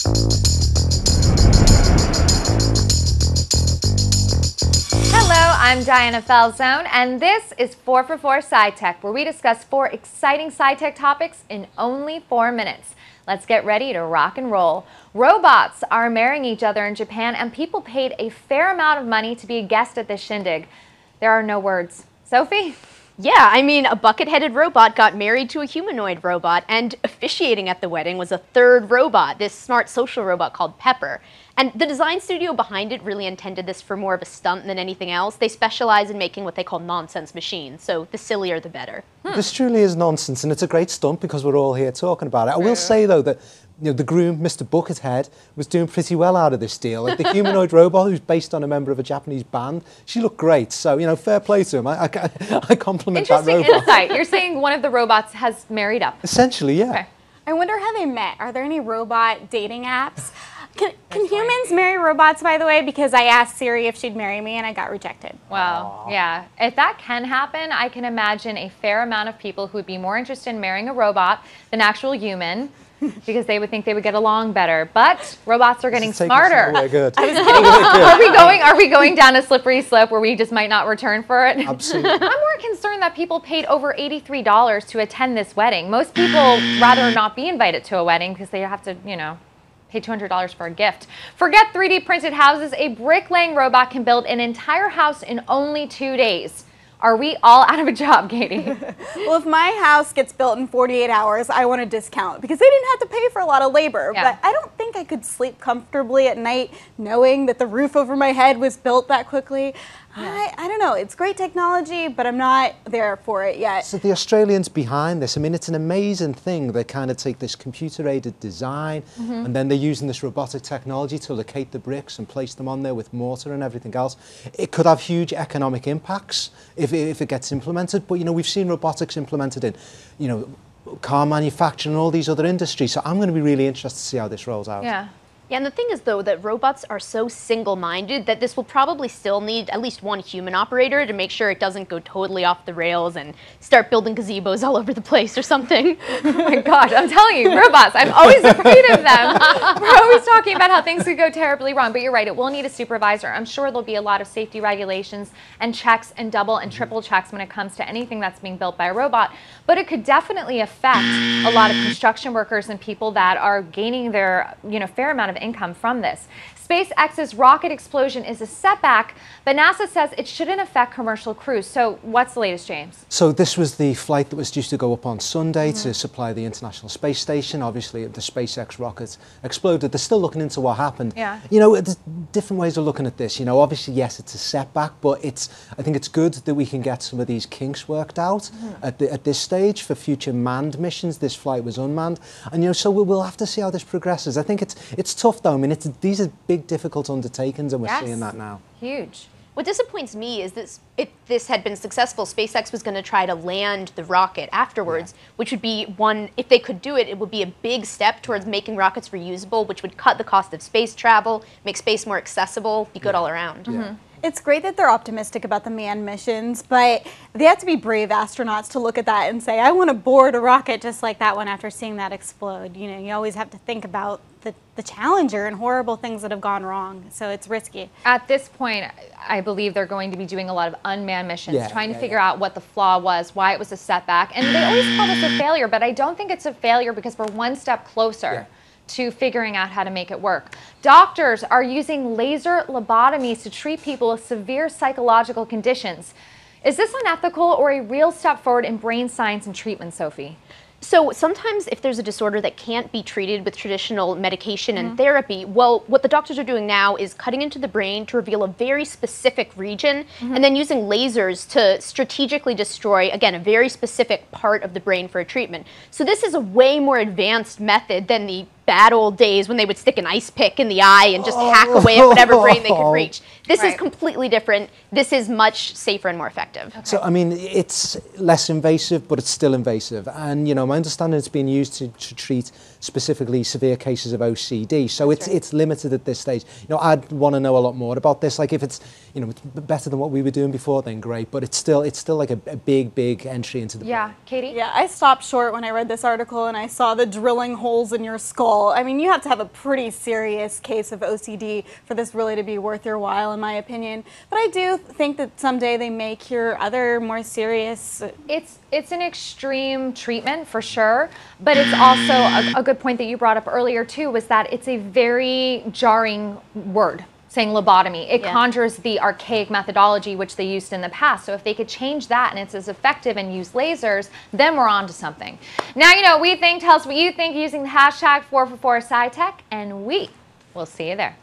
Hello, I'm Diana Falzone, and this is 4for4 SciTech, where we discuss 4 exciting SciTech topics in only 4 minutes. Let's get ready to rock and roll. Robots are marrying each other in Japan, and people paid a fair amount of money to be a guest at this shindig. There are no words. Sophie? Yeah, I mean, a bucket-headed robot got married to a humanoid robot, and officiating at the wedding was a third robot, this smart social robot called Pepper. And the design studio behind it really intended this for more of a stunt than anything else. They specialize in making what they call nonsense machines, so the sillier the better. This truly is nonsense, and it's a great stunt because we're all here talking about it. I will say, though, that the groom, Mr. Buckethead, was doing pretty well out of this deal. Like the humanoid robot, who's based on a member of a Japanese band, she looked great. So, fair play to him. I compliment that robot. Interesting insight. You're saying one of the robots has married up. Essentially, yeah. Okay. I wonder how they met. Are there any robot dating apps? Can humans marry robots, by the way? Because I asked Siri if she'd marry me and I got rejected. Wow, yeah. If that can happen, I can imagine a fair amount of people who would be more interested in marrying a robot than actual human, because they would think they would get along better. But robots are getting smarter. Good. Are we going down a slippery slope where we just might not return for it? Absolutely. I'm more concerned that people paid over $83 to attend this wedding. Most people rather not be invited to a wedding because they have to, pay $200 for a gift. Forget 3D printed houses. A bricklaying robot can build an entire house in only 2 days. Are we all out of a job, Katie? Well, if my house gets built in 48 hours, I want a discount because they didn't have to pay for a lot of labor. Yeah. But I don't think I could sleep comfortably at night knowing that the roof over my head was built that quickly. Yeah. I don't know. It's great technology, but I'm not there for it yet. So the Australians behind this, I mean, it's an amazing thing. They kind of take this computer-aided design, and then they're using this robotic technology to locate the bricks and place them on there with mortar and everything else. It could have huge economic impacts if it gets implemented. But, we've seen robotics implemented in, car manufacturing and all these other industries. So I'm going to be really interested to see how this rolls out. Yeah. Yeah, and the thing is, though, that robots are so single-minded that this will probably still need at least one human operator to make sure it doesn't go totally off the rails and start building gazebos all over the place or something. Oh my gosh, I'm telling you, robots, I'm always afraid of them. We're always talking about how things could go terribly wrong, but you're right, it will need a supervisor. I'm sure there'll be a lot of safety regulations and checks and double and triple checks when it comes to anything that's being built by a robot, but it could definitely affect a lot of construction workers and people that are gaining their, fair amount of income from this. SpaceX's rocket explosion is a setback, but NASA says it shouldn't affect commercial crews. So what's the latest, James? So this was the flight that was due to go up on Sunday to supply the International Space Station. Obviously, the SpaceX rocket exploded. They're still looking into what happened. Yeah. There's different ways of looking at this. Obviously, yes, it's a setback, but I think it's good that we can get some of these kinks worked out at this stage for future manned missions. This flight was unmanned, and so we'll have to see how this progresses. I think it's tough though. I mean, these are big, difficult undertakings, and we're seeing that now. Huge. What disappoints me is that if this had been successful, SpaceX was going to try to land the rocket afterwards, which would be if they could do it, it would be a big step towards making rockets reusable, which would cut the cost of space travel, make space more accessible, be good all around. Yeah. It's great that they're optimistic about the manned missions, but they have to be brave astronauts to look at that and say, I want to board a rocket just like that one after seeing that explode. You always have to think about the Challenger and horrible things that have gone wrong, so it's risky. At this point, I believe they're going to be doing a lot of unmanned missions, trying to figure out what the flaw was, why it was a setback, and they always call this a failure, but I don't think it's a failure because we're one step closer to figuring out how to make it work. Doctors are using laser lobotomies to treat people with severe psychological conditions. Is this unethical or a real step forward in brain science and treatment, Sophie? So sometimes if there's a disorder that can't be treated with traditional medication and therapy, well, what the doctors are doing now is cutting into the brain to reveal a very specific region and then using lasers to strategically destroy, again, a very specific part of the brain for a treatment. So this is a way more advanced method than the bad old days when they would stick an ice pick in the eye and just hack away at whatever brain they could reach. This is completely different. This is much safer and more effective. Okay. So, I mean, it's less invasive, but it's still invasive. And, my understanding it's being used to treat specifically severe cases of OCD. So it's limited at this stage. You know, I'd want to know a lot more about this. Like if it's, you know, it's better than what we were doing before, then great. But it's still like a big entry into the brain. Katie? Yeah, I stopped short when I read this article and I saw the drilling holes in your skull. I mean, you have to have a pretty serious case of OCD for this really to be worth your while, in my opinion. But I do think that someday they may cure other more serious. It's an extreme treatment for sure, but it's also a good point that you brought up earlier too, was that it's a very jarring word, saying lobotomy. It conjures the archaic methodology which they used in the past. So if they could change that and it's as effective and use lasers, then we're on to something. Now, you know, tell us what you think using the hashtag 4for4 SciTech, and we will see you there.